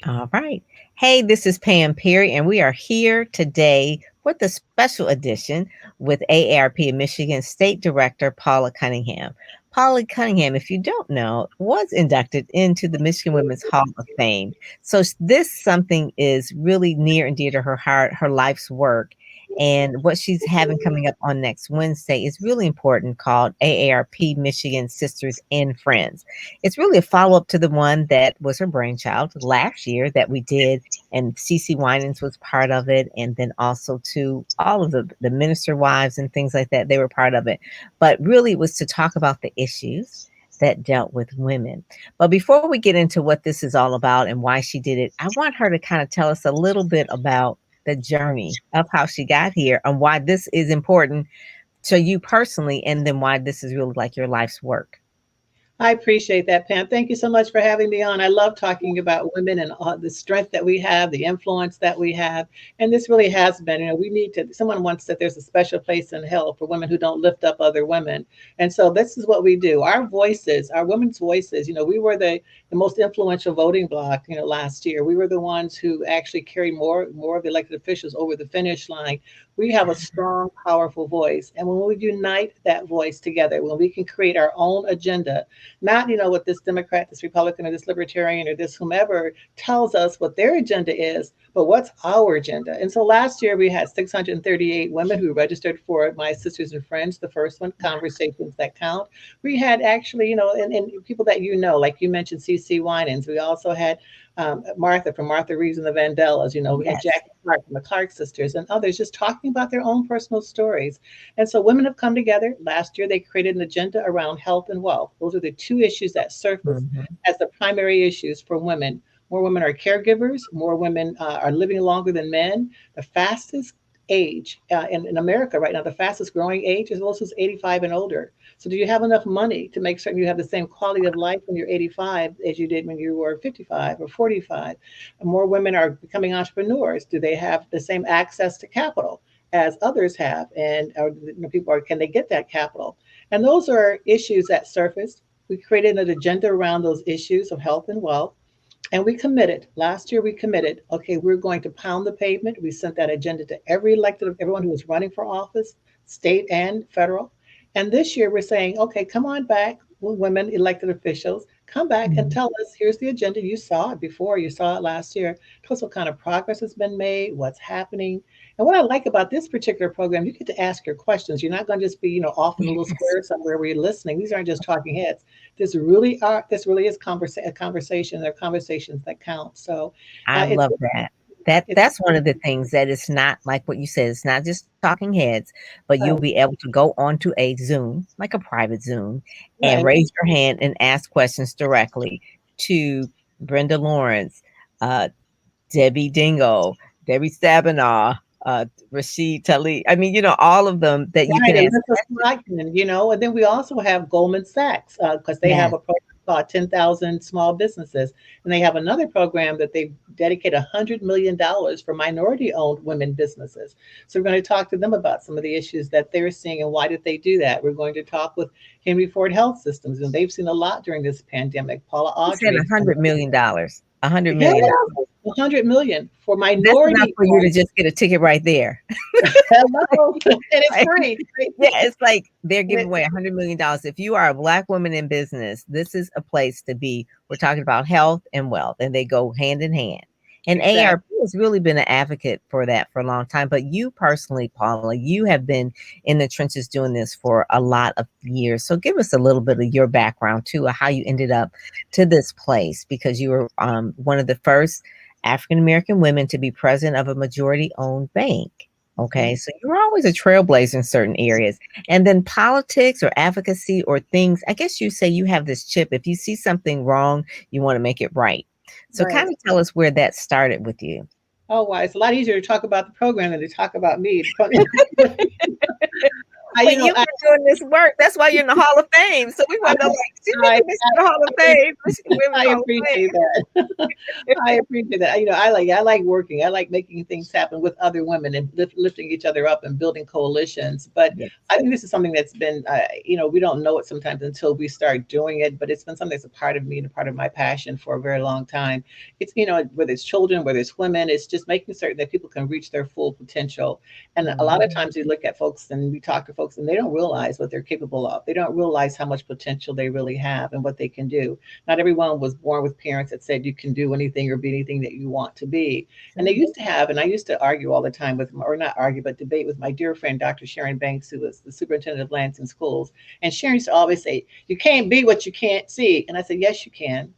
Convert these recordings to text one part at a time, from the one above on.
All right. Hey, this is Pam Perry, and we are here today with a special edition with AARP Michigan State Director Paula Cunningham. Paula Cunningham, if you don't know, was inducted into the Michigan Women's Hall of Fame. So this something is really near and dear to her heart, her life's work. And what she's having coming up on next Wednesday is really important, called AARP Michigan Sisters and Friends. It's really a follow up to the one that was her brainchild last year that we did, and CC Winans was part of it, and then also to all of the minister wives and things like that. They were part of it, but really it was to talk about the issues that dealt with women. But before we get into what this is all about and why she did it, I want her to kind of tell us a little bit about the journey of how she got here and why this is important to you personally, and then why this is really like your life's work. I appreciate that, Pam. Thank you so much for having me on. I love talking about women and the strength that we have, the influence that we have. And this really has been, we need to, someone once said there's a special place in hell for women who don't lift up other women. And so this is what we do. Our voices, our women's voices, we were the most influential voting bloc, last year. We were the ones who actually carried more of the elected officials over the finish line. We have a strong, powerful voice. And when we unite that voice together, when we can create our own agenda, not, what this Democrat, this Republican, or this Libertarian, or this whomever tells us what their agenda is, but what's our agenda. And so last year we had 638 women who registered for My Sisters and Friends, the first one, Conversations That Count. We had actually, and people that like you mentioned, CC Winans. We also had Martha from Martha Reeves and the Vandellas. We had Yes. Jackie Clark from the Clark sisters and others just talking about their own personal stories. And so women have come together. Last year, they created an agenda around health and wealth. Those are the two issues that surface as the primary issues for women. More women are caregivers. More women are living longer than men. The fastest age in America right now, the fastest growing age is those who's 85 and older. So do you have enough money to make certain you have the same quality of life when you're 85 as you did when you were 55 or 45? And more women are becoming entrepreneurs. Do they have the same access to capital as others have? And can they get that capital? And those are issues that surfaced. We created an agenda around those issues of health and wealth. And we committed, last year we committed, okay, we're going to pound the pavement. We sent that agenda to everyone who was running for office, state and federal. And this year we're saying, okay, come on back, women elected officials, come back and tell us, here's the agenda. You saw it before, you saw it last year. Tell us what kind of progress has been made, what's happening. And what I like about this particular program, you get to ask your questions. You're not going to just be, off in a little square somewhere where you're listening. These aren't just talking heads. This really is a conversation. They're conversations that count. So I it's love that. it's That's one of the things that it's not like what you said. It's not just talking heads, but you'll right, be able to go onto a Zoom, like a private Zoom, and right. raise your hand and ask questions directly to Brenda Lawrence, uh, Debbie Dingell, Debbie Stabenow, Rashida Tlaib. I mean, all of them that you Right, can ask. Elissa Slotkin, and then we also have Goldman Sachs because they have Yes. a program called 10,000 Small Businesses, and they have another program that they dedicate $100 million for minority-owned women businesses. So we're going to talk to them about some of the issues that they're seeing and why did they do that. We're going to talk with Henry Ford Health Systems, and they've seen a lot during this pandemic. Paula You said Audrey from $100 million. yeah, $100 million. 100 million for That's enough for you to minority-owned. just get a ticket right there. Hello, and it's Right? free. Yeah, it's like they're And giving away $100 million. If you are a Black woman in business, this is a place to be. We're talking about health and wealth, and they go hand in hand. And exactly. AARP has really been an advocate for that for a long time. But you personally, Paula, you have been in the trenches doing this for a lot of years. So give us a little bit of your background too, of how you ended up to this place, because you were one of the first African American women to be president of a majority-owned bank. Okay, Mhm. so you're always a trailblazer in certain areas. And then politics or advocacy or things, I guess you say you have this chip. If you see something wrong, you want to make it right. So kind Right. of tell us where that started with you. Oh, wow. It's a lot easier to talk about the program than to talk about me. But you've been doing this work. That's why you're in the Hall of Fame. So we want to know, like, she I, making this in the Hall of Fame. Michigan Women's I Hall of appreciate Fame. that. I appreciate that. I like working. I like making things happen with other women and lifting each other up and building coalitions. But Yes. I think this is something that's been, we don't know it sometimes until we start doing it. But it's been something that's a part of me and a part of my passion for a very long time. It's, whether it's children, whether it's women, it's just making certain that people can reach their full potential. And a lot of times we look at folks and we talk to folks and they don't realize what they're capable of. They don't realize how much potential they really have and what they can do. Not everyone was born with parents that said you can do anything or be anything that you want to be. And they used to have, and I used to argue all the time with, or not argue, but debate with my dear friend, Dr. Sharon Banks, who was the superintendent of Lansing Schools. And Sharon used to always say, you can't be what you can't see. And I said, yes, you can.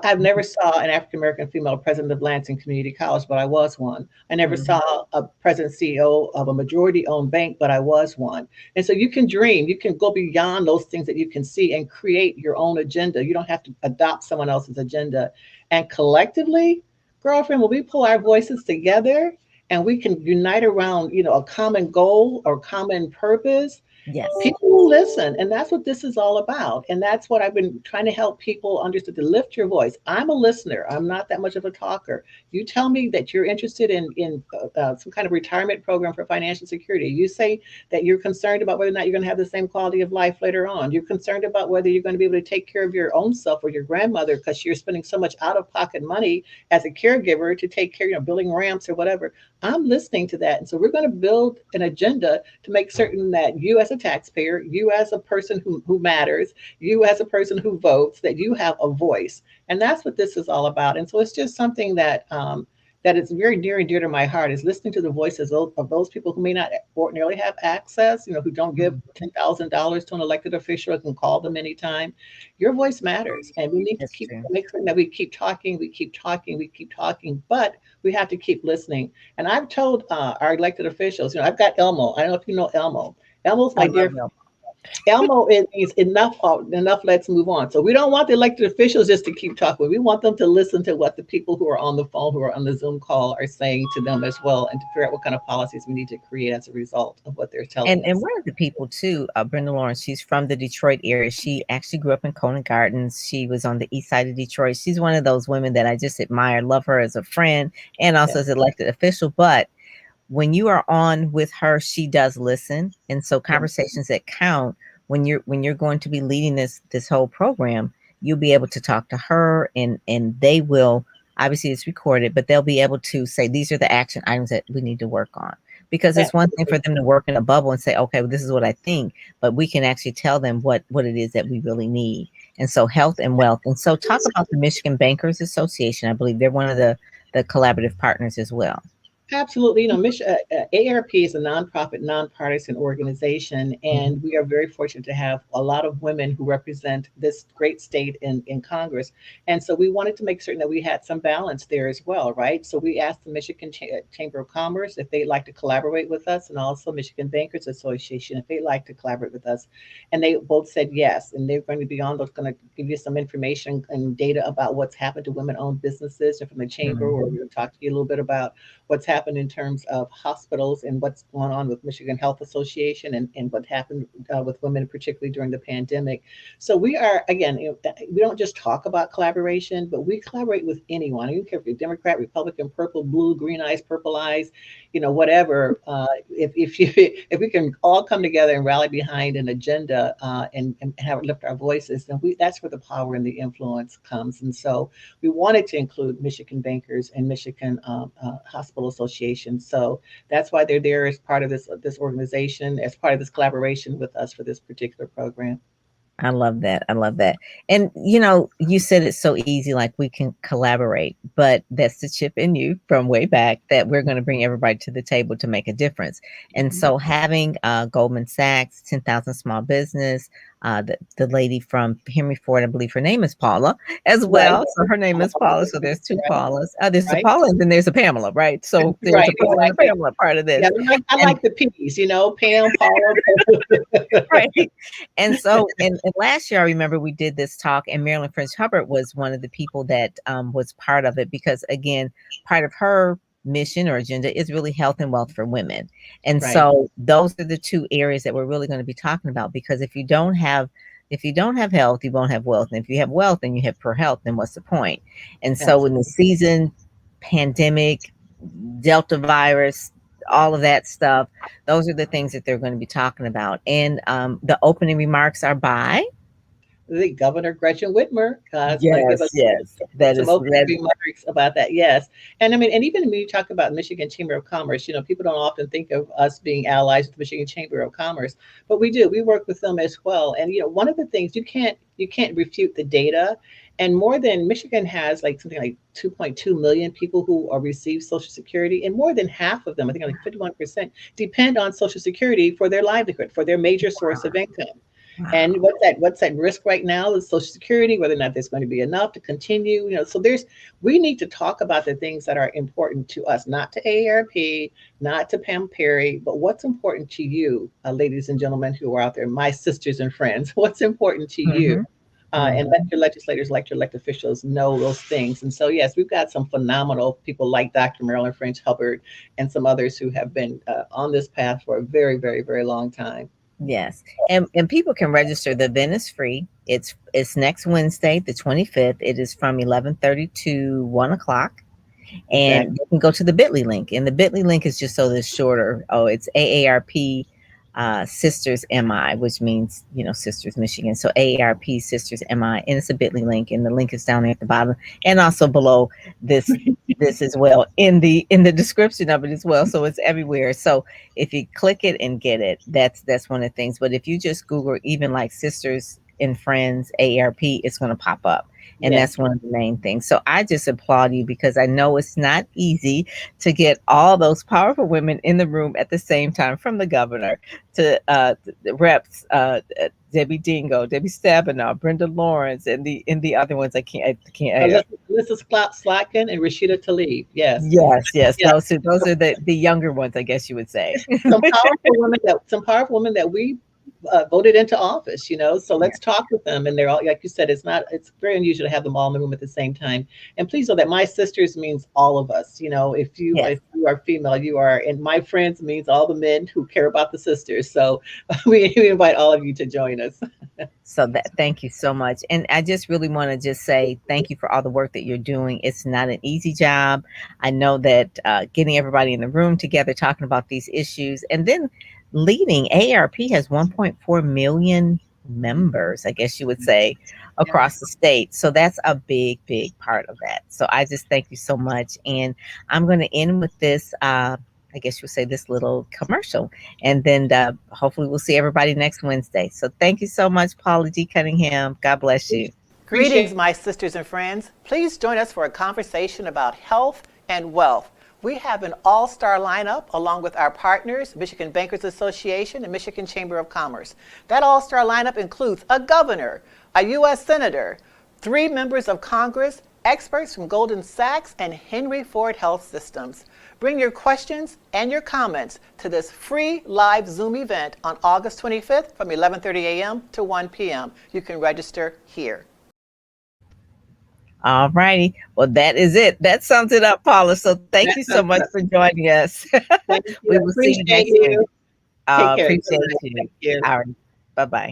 I've never saw an African American female president of Lansing Community College, but I was one. I never saw a president CEO of a majority-owned bank, but I was one. And so you can dream, you can go beyond those things that you can see and create your own agenda. You don't have to adopt someone else's agenda. And collectively, girlfriend, when we pull our voices together and we can unite around, a common goal or common purpose, Yes. people will listen. And that's what this is all about. And that's what I've been trying to help people understand, to lift your voice. I'm a listener. I'm not that much of a talker. You tell me that you're interested in some kind of retirement program for financial security. You say that you're concerned about whether or not you're going to have the same quality of life later on. You're concerned about whether you're going to be able to take care of your own self or your grandmother because you're spending so much out of pocket money as a caregiver to take care, building ramps or whatever. I'm listening to that. And so we're going to build an agenda to make certain that you as a taxpayer, you as a person who matters, you as a person who votes, that you have a voice. And that's what this is all about. And so it's just something that that is very near and dear to my heart, is listening to the voices of those people who may not ordinarily have access, who don't give $10,000 to an elected official and can call them anytime. Your voice matters. And we need to make sure that we keep talking, we keep talking, we keep talking, but we have to keep listening. And I've told our elected officials, I've got Elmo. I don't know if you know Elmo. Elmo's my dear. Elmo is enough. Enough. Let's move on. So we don't want the elected officials just to keep talking. We want them to listen to what the people who are on the phone, who are on the Zoom call, are saying to them as well, and to figure out what kind of policies we need to create as a result of what they're telling us. And one of the people too, Brenda Lawrence, she's from the Detroit area. She actually grew up in Conant Gardens. She was on the east side of Detroit. She's one of those women that I just admire, love her as a friend and also as elected official. But when you are on with her, she does listen. And so conversations that count, when you're going to be leading this whole program, you'll be able to talk to her and they will, obviously it's recorded, but they'll be able to say, these are the action items that we need to work on. Because it's one thing for them to work in a bubble and say, okay, well, this is what I think, but we can actually tell them what it is that we really need. And so health and wealth. And so talk about the Michigan Bankers Association. I believe they're one of the collaborative partners as well. Absolutely. AARP is a nonprofit, nonpartisan organization, and we are very fortunate to have a lot of women who represent this great state in Congress. And so we wanted to make certain that we had some balance there as well, right? So we asked the Michigan Chamber of Commerce if they'd like to collaborate with us, and also Michigan Bankers Association if they'd like to collaborate with us. And they both said yes. And they're going to be on, they're going to give you some information and data about what's happened to women-owned businesses, and from the chamber, where we're going to talk to you a little bit about what's happened in terms of hospitals and what's going on with Michigan Health Association and what happened with women, particularly during the pandemic. So we are, again, we don't just talk about collaboration, but we collaborate with anyone. You don't care if you're Democrat, Republican, purple, blue, green eyes, purple eyes, whatever. If we can all come together and rally behind an agenda and have lift our voices, then that's where the power and the influence comes. And so we wanted to include Michigan bankers and Michigan hospital association. So that's why they're there as part of this organization, as part of this collaboration with us for this particular program. I love that. I love that. And, you said it's so easy, like we can collaborate, but that's the chip in you from way back that we're going to bring everybody to the table to make a difference. And so having Goldman Sachs, 10,000 Small Business, the lady from Henry Ford, I believe her name is Paula as well. Right. So her name is Paula. So there's two Paulas. There's a Paula and then there's a Pamela, right? So there's a Paula and a Pamela part of this. Yeah, I like the P's, Pam, Paula. Right. And so, and last year, I remember we did this talk, and Marilyn French Hubbard was one of the people that was part of it, because again, part of her mission or agenda is really health and wealth for women. And Right. so those are the two areas that we're really going to be talking about, because if you don't have health, you won't have wealth. And if you have wealth and you have poor health, then what's the point? And so in the season, pandemic, Delta virus, all of that stuff, those are the things that they're going to be talking about. And the opening remarks are by the Governor Gretchen Whitmer. yes, yes, that some is opening remarks about that. Yes, and I mean, and even when you talk about Michigan Chamber of Commerce, you know, people don't often think of us being allies with the Michigan Chamber of Commerce, but we do. We work with them as well. And you know, one of the things you can't refute the data. And more than Michigan has like something like 2.2 million people who are receive Social Security, and more than half of them, I think like 51%, depend on Social Security for their livelihood, for their major source of income. Wow. And what's that risk right now is Social Security, whether or not there's going to be enough to continue, you know. So we need to talk about the things that are important to us, not to AARP, not to Pam Perry, but what's important to you, ladies and gentlemen who are out there, my sisters and friends. What's important to you? And let your legislators, let your elected officials know those things. And so, yes, we've got some phenomenal people like Dr. Marilyn French Hubbard and some others who have been on this path for a very, very, very long time. Yes. And people can register. The event is free. It's next Wednesday, the 25th. It is from 11:30 to 1 o'clock. And you can go to the bit.ly link. And the bit.ly link is just so it's shorter. Oh, it's AARP Sisters MI, which means, you know, Sisters Michigan. So AARP Sisters MI, and it's a bit.ly link, and the link is down there at the bottom, and also below this as well in the description of it as well. So it's everywhere. So if you click it and get it, that's one of the things. But if you just Google even like Sisters and Friends AARP, it's going to pop up. And that's one of the main things. So I just applaud you, because I know it's not easy to get all those powerful women in the room at the same time, from the governor to the reps, Debbie Dingell, Debbie Stabenow, Brenda Lawrence, and the other ones I can't. Elissa Slotkin and Rashida Tlaib. Yes. Those are the younger ones, I guess you would say. Some powerful women that we voted into office, you know. So let's talk with them. And they're all, like you said, it's very unusual to have them all in the room at the same time. And please know that my sisters means all of us. You know, if you are female, you are, and my friends means all the men who care about the sisters. So we invite all of you to join us. So thank you so much. And I just really want to just say thank you for all the work that you're doing. It's not an easy job. I know that getting everybody in the room together, talking about these issues, and then leading. AARP has 1.4 million members, I guess you would say, across the state. So that's a big, big part of that. So I just thank you so much. And I'm going to end with this, I guess you'll say, this little commercial. And then hopefully we'll see everybody next Wednesday. So thank you so much, Paula D. Cunningham. God bless you. Greetings, my sisters and friends. Please join us for a conversation about health and wealth. We have an all-star lineup along with our partners, Michigan Bankers Association and Michigan Chamber of Commerce. That all-star lineup includes a governor, a U.S. senator, 3 members of Congress, experts from Goldman Sachs and Henry Ford Health Systems. Bring your questions and your comments to this free live Zoom event on August 25th from 11:30 a.m. to 1 p.m. You can register here. All righty. Well, that is it. That sums it up, Paula. So thank you so much for joining us. We will see you next week. Appreciate you. All right. Bye-bye.